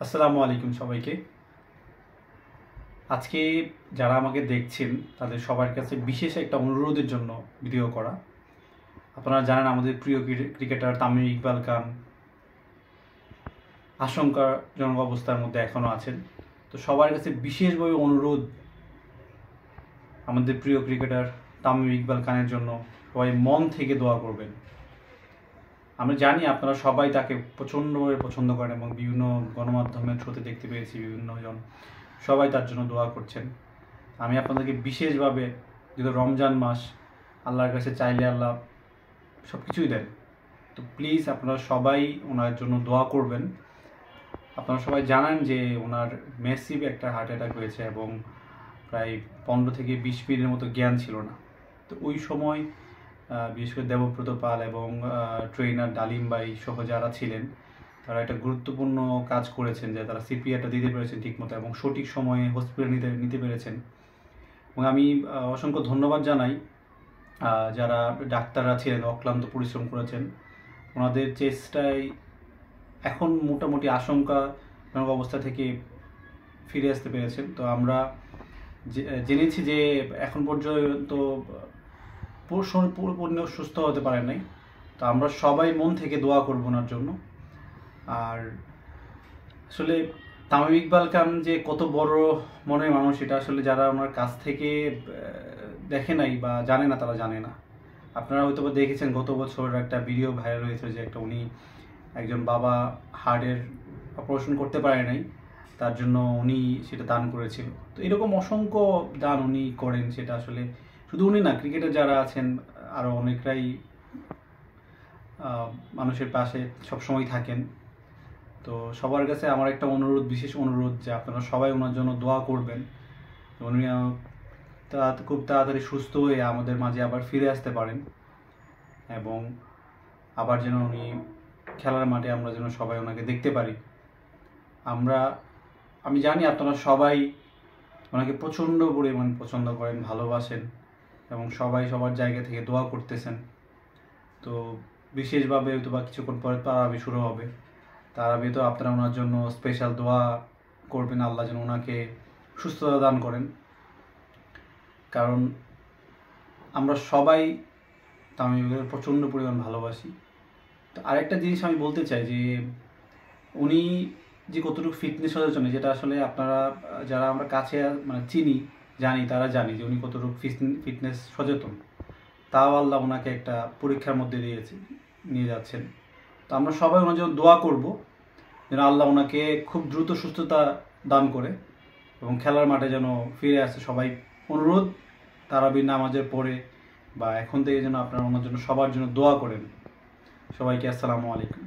আসসালামু আলাইকুম সবাইকে। আজকে যারা আমাকে দেখছেন তাদের সবার কাছে বিশেষ একটা অনুরোধের জন্য ভিডিও করা। আপনারা জানেন আমাদের প্রিয় ক্রিকেটার তামিম ইকবাল খান আশঙ্কাজনক অবস্থার মধ্যে এখনও আছেন। তো সবার কাছে বিশেষভাবে অনুরোধ, আমাদের প্রিয় ক্রিকেটার তামিম ইকবাল খানের জন্য সবাই মন থেকে দোয়া করবেন। আমরা জানি আপনারা সবাই তাকে প্রচণ্ডভাবে পছন্দ করেন এবং বিভিন্ন গণমাধ্যমের থ্রুতে দেখতে পেয়েছি বিভিন্নজন সবাই তার জন্য দোয়া করছেন। আমি আপনাদেরকে বিশেষভাবে, যেহেতু রমজান মাস, আল্লাহর কাছে চাইলে আল্লাহ সব কিছুই দেন, তো প্লিজ আপনারা সবাই ওনার জন্য দোয়া করবেন। আপনারা সবাই জানেন যে ওনার ম্যাসিভ একটা হার্ট অ্যাটাক হয়েছে এবং প্রায় 15 থেকে 20 মিনিটের মতো জ্ঞান ছিল না। তো ওই সময় বিশেষ করে দেবব্রত পাল এবং ট্রেনার ডালিম ভাই সহ যারা ছিলেন তারা একটা গুরুত্বপূর্ণ কাজ করেছেন, যে তারা সিপিআরটা দিতে পেরেছেন ঠিকমতো এবং সঠিক সময়ে হসপিটালে নিতে পেরেছেন। এবং আমি অসংখ্য ধন্যবাদ জানাই যারা ডাক্তাররা ছিলেন, অক্লান্ত পরিশ্রম করেছেন। ওনাদের চেষ্টায় এখন মোটামুটি আশঙ্কাজনক অবস্থা থেকে ফিরে আসতে পেরেছেন। তো আমরা জেনেছি যে এখন পর্যন্ত পূর্ণ সুস্থ হতে পারেন নাই। তো আমরা সবাই মন থেকে দোয়া করব ওনার জন্য। আর আসলে তামিম ইকবাল খান যে কত বড় মনের মানুষ, এটা আসলে যারা ওনার কাছ থেকে দেখে নাই বা জানে না তারা জানে না। আপনারা হয়তো দেখেছেন গত বছর একটা ভিডিও ভাইরাল হয়েছে যে উনি একজন বাবা হার্টের অপারেশন করতে পারে নাই, তার জন্য উনি সেটা দান করেছিল। তো এরকম অসংখ্য দান উনি করেন, সেটা আসলে শুধু উনি না, ক্রিকেটার যারা আছেন আরও অনেকরাই মানুষের পাশে সবসময় থাকেন। তো সবার কাছে আমার একটা অনুরোধ, বিশেষ অনুরোধ, যে আপনারা সবাই ওনার জন্য দোয়া করবেন। উনি খুব তাড়াতাড়ি সুস্থ হয়ে আমাদের মাঝে আবার ফিরে আসতে পারেন এবং আবার যেন উনি খেলার মাঠে আমরা যেন সবাই ওনাকে দেখতে পারি। আমি জানি আপনারা সবাই ওনাকে প্রচণ্ড পরিমাণ পছন্দ করেন, ভালোবাসেন এবং সবাই সবার জায়গা থেকে দোয়া করতেছেন। তো বিশেষভাবে হয়তো বা কিছুক্ষণ পরে তারাবি শুরু হবে। তারাবি তো আপনারা ওনার জন্য স্পেশাল দোয়া করবেন, আল্লাহ যেন ওনাকে সুস্থতা দান করেন। কারণ আমরা সবাই তামিমকে প্রচণ্ড পরিমাণ ভালোবাসি। তো আরেকটা জিনিস আমি বলতে চাই যে উনি যে কতটুকু ফিটনেস সচেতন, যেটা আসলে আপনারা যারা আমরা কাছে চিনি জানি, তারা জানি যে উনি কতটুকু ফিটনেস সচেতন। তাও আল্লাহ ওনাকে একটা পরীক্ষার মধ্যে নিয়ে যাচ্ছেন। তো আমরা সবাই ওনার জন্য দোয়া করব যেন আল্লাহ ওনাকে খুব দ্রুত সুস্থতা দান করে এবং খেলার মাঠে যেন ফিরে আসে। সবাই অনুরোধ, তারাবির নামাজের পরে বা এখন থেকে যেন আপনারা ওনার জন্য সবার জন্য দোয়া করেন। সবাইকে আসসালামু আলাইকুম।